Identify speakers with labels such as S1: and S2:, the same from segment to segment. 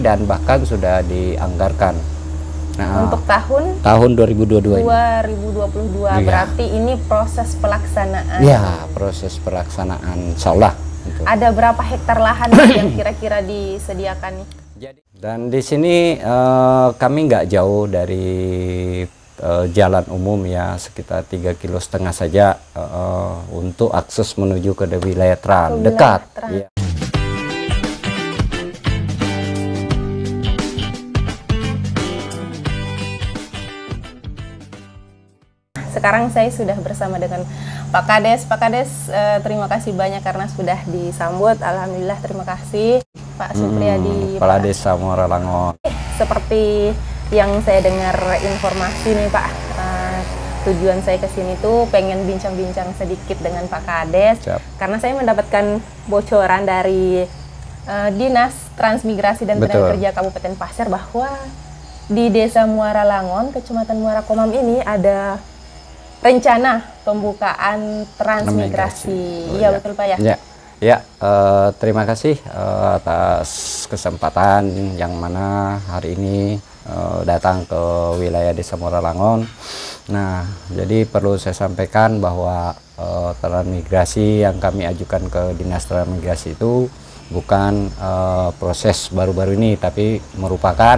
S1: dan bahkan sudah dianggarkan. Nah,
S2: untuk tahun
S1: 2022 ini.
S2: 2022
S1: Iya.
S2: berarti ini proses pelaksanaan.
S1: Ya, proses pelaksanaan insya Allah. Gitu.
S2: Ada berapa hektar lahan yang kira-kira disediakan nih?
S1: Dan di sini kami nggak jauh dari jalan umum ya, sekitar 3,5 km saja untuk akses menuju ke wilayah Tran, dekat. Ya.
S2: Sekarang saya sudah bersama dengan Pak Kades. Pak Kades, terima kasih banyak karena sudah disambut. Alhamdulillah, terima kasih Pak Supriyadi.
S1: Kepala Desa Muara Langon.
S2: Seperti yang saya dengar informasi nih Pak, tujuan saya ke sini tuh pengen bincang-bincang sedikit dengan Pak Kades.
S1: Siap.
S2: Karena saya mendapatkan bocoran dari Dinas Transmigrasi dan Tenaga Kerja Kabupaten Pasir bahwa di Desa Muara Langon, Kecamatan Muara Komam ini ada rencana pembukaan transmigrasi. Iya, betul Pak ya?
S1: Ya, terima kasih atas kesempatan yang mana hari ini datang ke wilayah Desa Muara Langon. Nah, jadi perlu saya sampaikan bahwa transmigrasi yang kami ajukan ke Dinas Transmigrasi itu bukan proses baru-baru ini, tapi merupakan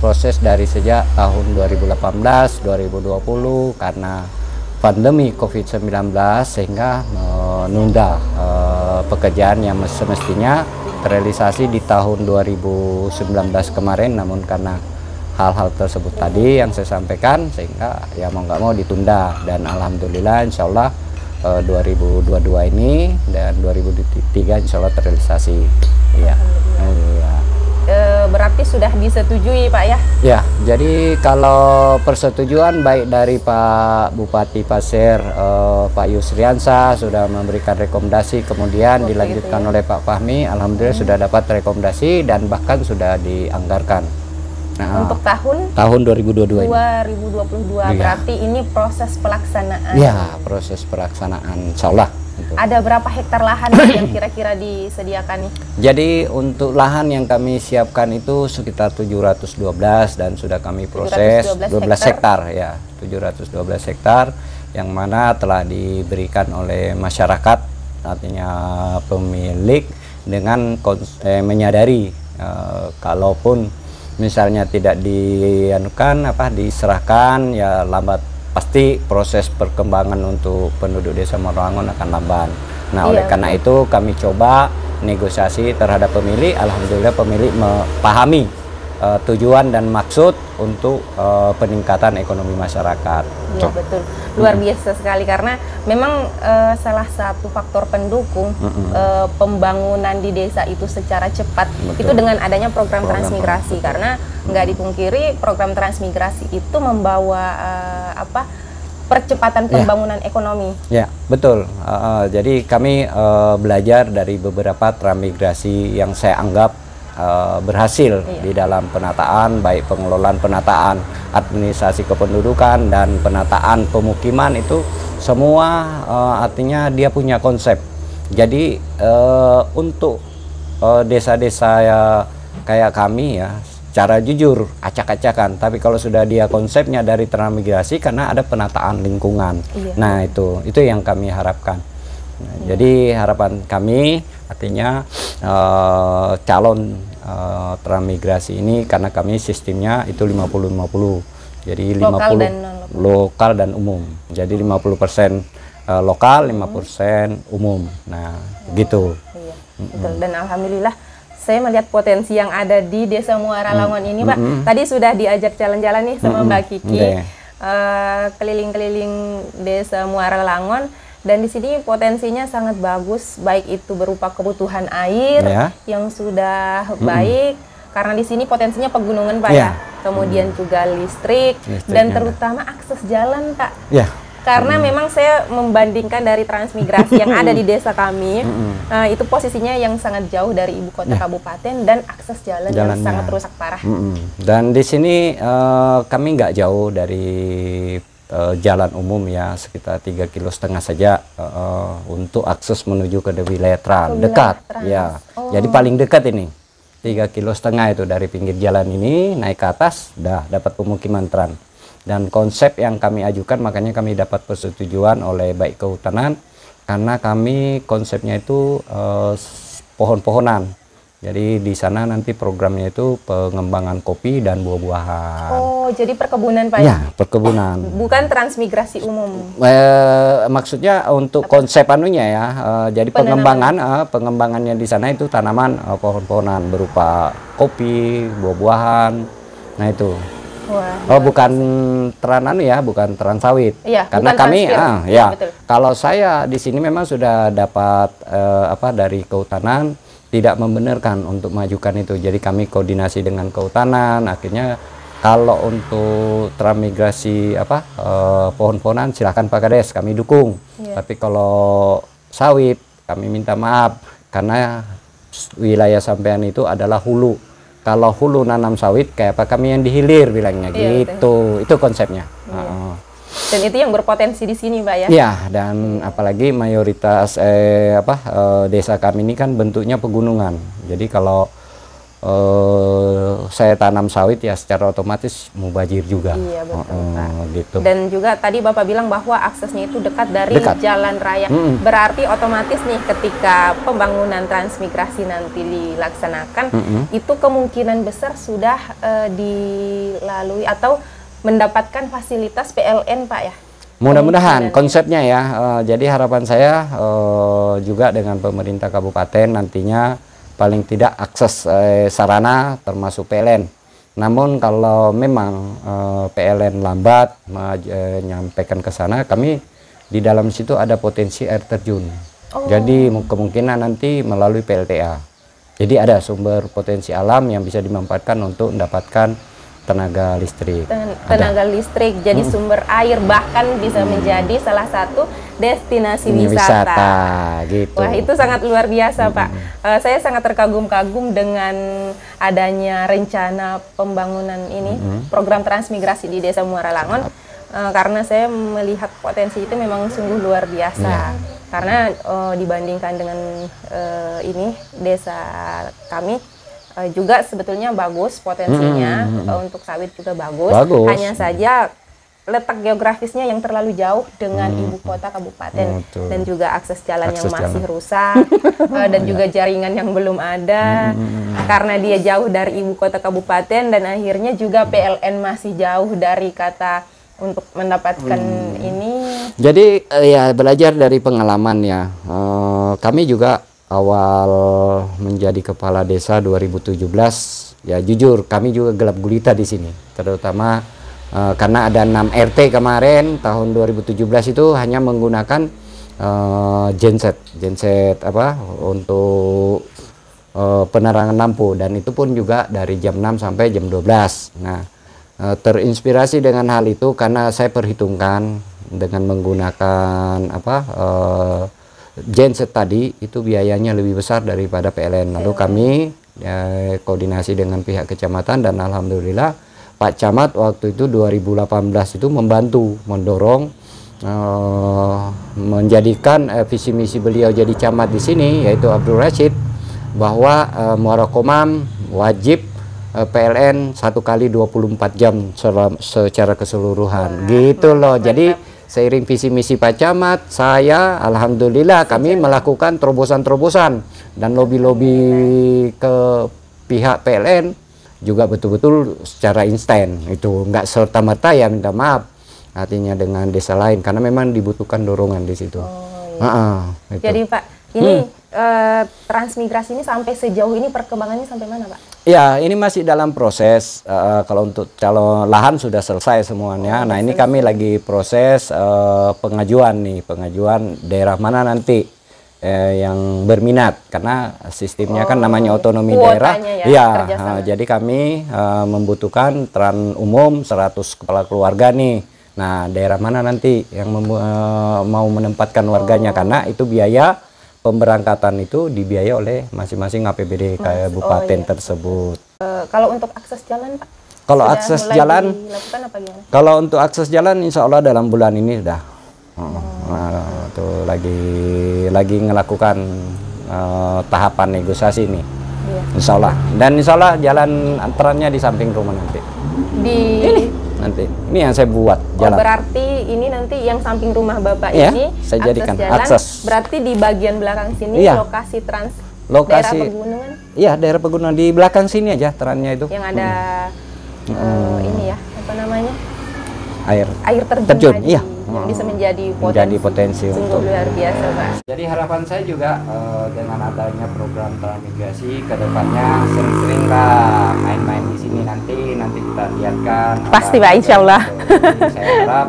S1: proses dari sejak tahun 2018, 2020 karena pandemi COVID-19 sehingga menunda pekerjaan yang semestinya terrealisasi di tahun 2019 kemarin, namun karena hal-hal tersebut tadi yang saya sampaikan sehingga ya mau nggak mau ditunda, dan alhamdulillah insya Allah 2022 ini dan 2023 insya Allah terrealisasi. Ya.
S2: Berarti sudah disetujui Pak ya?
S1: Ya, jadi kalau persetujuan baik dari Pak Bupati Pasir, Pak Yusriansa sudah memberikan rekomendasi, kemudian dilanjutkan oleh Pak Fahmi, alhamdulillah sudah dapat rekomendasi dan bahkan sudah dianggarkan. Nah,
S2: untuk tahun
S1: 2022 ini.
S2: 2022 berarti ini proses pelaksanaan.
S1: Ya, proses pelaksanaan insya Allah.
S2: Ada berapa hektar lahan yang kira-kira disediakan nih?
S1: Jadi untuk lahan yang kami siapkan itu sekitar 712 dan sudah kami proses 12 hektar ya, 712 hektar yang mana telah diberikan oleh masyarakat, artinya pemilik dengan menyadari kalaupun misalnya tidak diserahkan ya lambat, pasti proses perkembangan untuk penduduk Desa Muara Langon akan lamban. Nah, oleh karena itu kami coba negosiasi terhadap pemilik. Alhamdulillah pemilik memahami tujuan dan maksud untuk peningkatan ekonomi masyarakat.
S2: Iya, betul. Luar biasa sekali karena memang salah satu faktor pendukung pembangunan di desa itu secara cepat itu dengan adanya program transmigrasi. Karena nggak dipungkiri program transmigrasi itu membawa percepatan pembangunan ekonomi. Ya, betul.
S1: Jadi kami belajar dari beberapa transmigrasi yang saya anggap berhasil di dalam penataan, baik pengelolaan penataan administrasi kependudukan dan penataan pemukiman, itu semua artinya dia punya konsep. Jadi untuk desa-desa kayak kami ya, cara jujur acak-acakan, tapi kalau sudah dia konsepnya dari transmigrasi karena ada penataan lingkungan. Nah, itu yang kami harapkan. Nah, jadi harapan kami artinya calon transmigrasi ini, karena kami sistemnya itu 50-50, jadi 50 lokal dan umum, jadi 50% lokal, 50% umum. Nah, gitu.
S2: Betul. Dan alhamdulillah saya melihat potensi yang ada di Desa Muara Langon ini Pak. Tadi sudah diajak jalan-jalan nih sama Mbak Kiki, keliling-keliling Desa Muara Langon. Dan di sini potensinya sangat bagus, baik itu berupa kebutuhan air yang sudah baik, karena di sini potensinya pegunungan Pak ya. Kemudian juga listrik dan terutama akses jalan Pak. Karena memang saya membandingkan dari transmigrasi yang ada di desa kami, itu posisinya yang sangat jauh dari ibu kota kabupaten dan akses jalan yang sangat rusak parah.
S1: Dan di sini kami nggak jauh dari jalan umum ya, sekitar 3,5 km saja untuk akses menuju ke wilayah Tran, dekat. Ya, jadi paling dekat ini. 3,5 km itu dari pinggir jalan ini naik ke atas, dah dapat pemukiman Tran. Dan konsep yang kami ajukan, makanya kami dapat persetujuan oleh baik kehutanan, karena kami konsepnya itu pohon-pohonan. Jadi di sana nanti programnya itu pengembangan kopi dan buah-buahan.
S2: Oh, jadi perkebunan Pak
S1: ya? Perkebunan. Bukan
S2: transmigrasi umum.
S1: Maksudnya untuk konsep anunya ya. Jadi pengembangannya di sana itu tanaman pohon-pohonan berupa kopi, buah-buahan. Nah itu. Wah, bukan bukan teran sawit.
S2: Iya,
S1: karena kami ya. Kalau saya di sini memang sudah dapat dari kehutanan, tidak membenarkan untuk majukan itu. Jadi kami koordinasi dengan kehutanan, akhirnya kalau untuk transmigrasi pohon-pohonan silahkan Pak Kades, kami dukung. Tapi kalau sawit kami minta maaf, karena wilayah sampean itu adalah hulu. Kalau hulu nanam sawit, kayak apa kami yang dihilir bilangnya gitu. Betul. Itu konsepnya.
S2: Dan itu yang berpotensi di sini, Pak ya?
S1: Ya, dan apalagi mayoritas desa kami ini kan bentuknya pegunungan. Jadi kalau saya tanam sawit ya secara otomatis mubazir juga.
S2: Iya, betul, Pak.
S1: Gitu.
S2: Dan juga tadi Bapak bilang bahwa aksesnya itu dekat dari jalan raya. Berarti otomatis nih ketika pembangunan transmigrasi nanti dilaksanakan, itu kemungkinan besar sudah dilalui atau mendapatkan fasilitas PLN, Pak ya?
S1: Mudah-mudahan konsepnya ya. Jadi harapan saya juga dengan pemerintah kabupaten nantinya paling tidak akses sarana termasuk PLN. Namun kalau memang PLN lambat menyampaikan ke sana, kami di dalam situ ada potensi air terjun. Jadi kemungkinan nanti melalui PLTA. Jadi ada sumber potensi alam yang bisa dimanfaatkan untuk mendapatkan tenaga listrik.
S2: Tenaga listrik, jadi sumber air, bahkan bisa menjadi salah satu destinasi wisata.
S1: Gitu.
S2: Wah, itu sangat luar biasa, Pak. Saya sangat terkagum-kagum dengan adanya rencana pembangunan ini, program transmigrasi di Desa Muara Langon, karena saya melihat potensi itu memang sungguh luar biasa. Karena dibandingkan dengan ini desa kami, juga sebetulnya bagus potensinya, untuk sawit juga bagus. Hanya saja letak geografisnya yang terlalu jauh dengan ibu kota kabupaten, dan juga akses jalan yang masih rusak, dan juga jaringan yang belum ada, karena dia jauh dari ibu kota kabupaten, dan akhirnya juga PLN masih jauh dari kata untuk mendapatkan ini.
S1: Jadi ya belajar dari pengalaman ya. Kami juga awal menjadi kepala desa 2017, ya jujur kami juga gelap gulita di sini, terutama karena ada 6 RT kemarin tahun 2017 itu hanya menggunakan genset untuk penerangan lampu, dan itu pun juga dari jam 6 sampai jam 12. Nah, terinspirasi dengan hal itu karena saya perhitungkan dengan menggunakan genset tadi itu biayanya lebih besar daripada PLN. Lalu kami koordinasi dengan pihak kecamatan, dan alhamdulillah Pak Camat waktu itu 2018 itu membantu mendorong menjadikan visi misi beliau jadi camat di sini, yaitu Abdul Rashid, bahwa Muara Komam wajib PLN 1 kali 24 jam secara keseluruhan. Gitu loh. Jadi seiring visi misi Pak Camat, saya alhamdulillah kami melakukan terobosan-terobosan dan lobby-lobby ke pihak PLN juga betul-betul secara instan. Itu enggak serta-merta ya minta maaf, artinya dengan desa lain, karena memang dibutuhkan dorongan di situ.
S2: Gitu. Jadi Pak, ini transmigrasi ini sampai sejauh ini perkembangannya sampai mana, Pak?
S1: Ya, ini masih dalam proses. Kalau untuk calon lahan sudah selesai semuanya. Nah, ini kami lagi proses pengajuan daerah mana nanti yang berminat, karena sistemnya kan namanya otonomi daerah. Jadi kami membutuhkan tran umum 100 kepala keluarga nih. Nah, daerah mana nanti yang mau menempatkan warganya, karena itu biaya pemberangkatan itu dibiayai oleh masing-masing APBD kabupaten tersebut.
S2: Kalau untuk akses jalan, Pak?
S1: Kalau akses jalan, kalau untuk akses jalan, insya Allah dalam bulan ini sudah. Tuh lagi ngelakukan tahapan negosiasi nih.
S2: Iya.
S1: Insya Allah. Dan insya Allah jalan antarannya di samping rumah nanti.
S2: Di
S1: nanti ini yang saya buat jalan.
S2: Berarti ini nanti yang samping rumah Bapak
S1: ya,
S2: ini
S1: saya jadikan
S2: jalan,
S1: akses.
S2: Berarti di bagian belakang sini lokasi daerah pegunungan.
S1: Iya, daerah pegunungan di belakang sini aja terannya itu.
S2: Yang ada ini ya, apa namanya? Air
S1: terjun. Iya.
S2: Yang bisa menjadi
S1: potensi
S2: untuk luar biasa, Pak.
S1: Jadi harapan saya juga dengan adanya program transmigrasi ke depannya sering-seringlah main-main di sini nanti kita lihatkan.
S2: Pasti Pak, insya Allah.
S1: Saya harap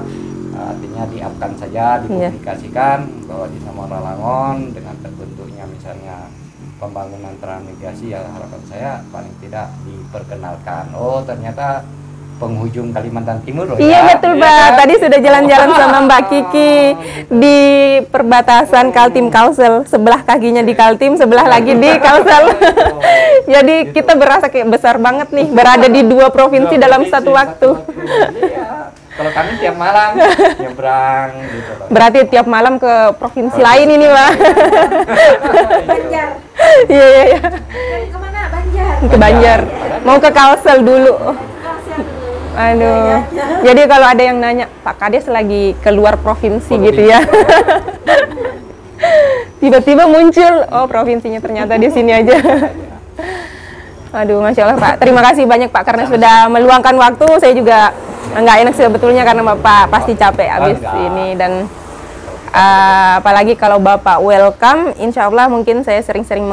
S1: artinya di-up-kan saja, dipublikasikan bahwa di Samora Langon dengan terbentuknya misalnya pembangunan transmigrasi, ya harapan saya paling tidak diperkenalkan. Oh ternyata penghujung Kalimantan Timur loh.
S2: Iya betul Pak, tadi sudah jalan-jalan sama Mbak Kiki di perbatasan Kaltim Kalsel, sebelah kakinya di Kaltim, sebelah lagi di Kalsel. Jadi kita berasa kayak besar banget nih, berada di 2 provinsi dalam satu waktu.
S1: Kalau kami tiap malam nyebrang gitu loh.
S2: Berarti tiap malam ke provinsi lain ini Pak.
S3: Banjar.
S2: Iya.
S3: Kemana? Banjar.
S2: Ke Banjar. Mau ke Kalsel dulu. Aduh, jadi kalau ada yang nanya, Pak Kades lagi keluar provinsi gitu ya. Tiba-tiba muncul, oh provinsinya ternyata di sini aja. Aduh, Masya Allah Pak, terima kasih banyak Pak karena sudah meluangkan waktu. Saya juga nggak enak sebetulnya karena Bapak pasti capek habis ini. Dan apalagi kalau Bapak welcome, insya Allah mungkin saya sering-sering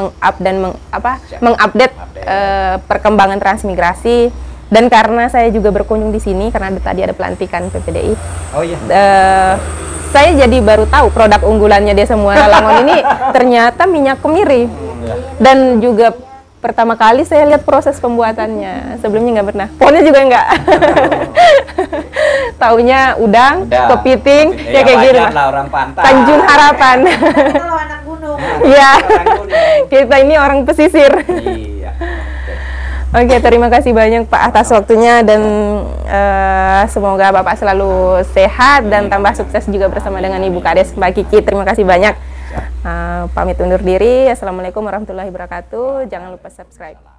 S2: mengupdate perkembangan transmigrasi. Dan karena saya juga berkunjung di sini karena tadi ada pelantikan PPDI.
S1: Oh iya.
S2: Saya jadi baru tahu produk unggulannya Desa Muara Langon ini ternyata minyak kemiri. Dan juga pertama kali saya lihat proses pembuatannya. Sebelumnya nggak pernah. Pohonnya juga nggak. Taunya udang, kepiting, ya kayak gitu.
S1: Orang pantai.
S2: Tanjung Harapan.
S3: Kalau anak gunung.
S2: Iya. Kita ini orang pesisir.
S1: Iya.
S2: Oke, terima kasih banyak Pak atas waktunya dan semoga Bapak selalu sehat dan tambah sukses juga bersama dengan Ibu Kades Mbak Kiki. Terima kasih banyak. Pamit undur diri. Assalamualaikum warahmatullahi wabarakatuh. Jangan lupa subscribe.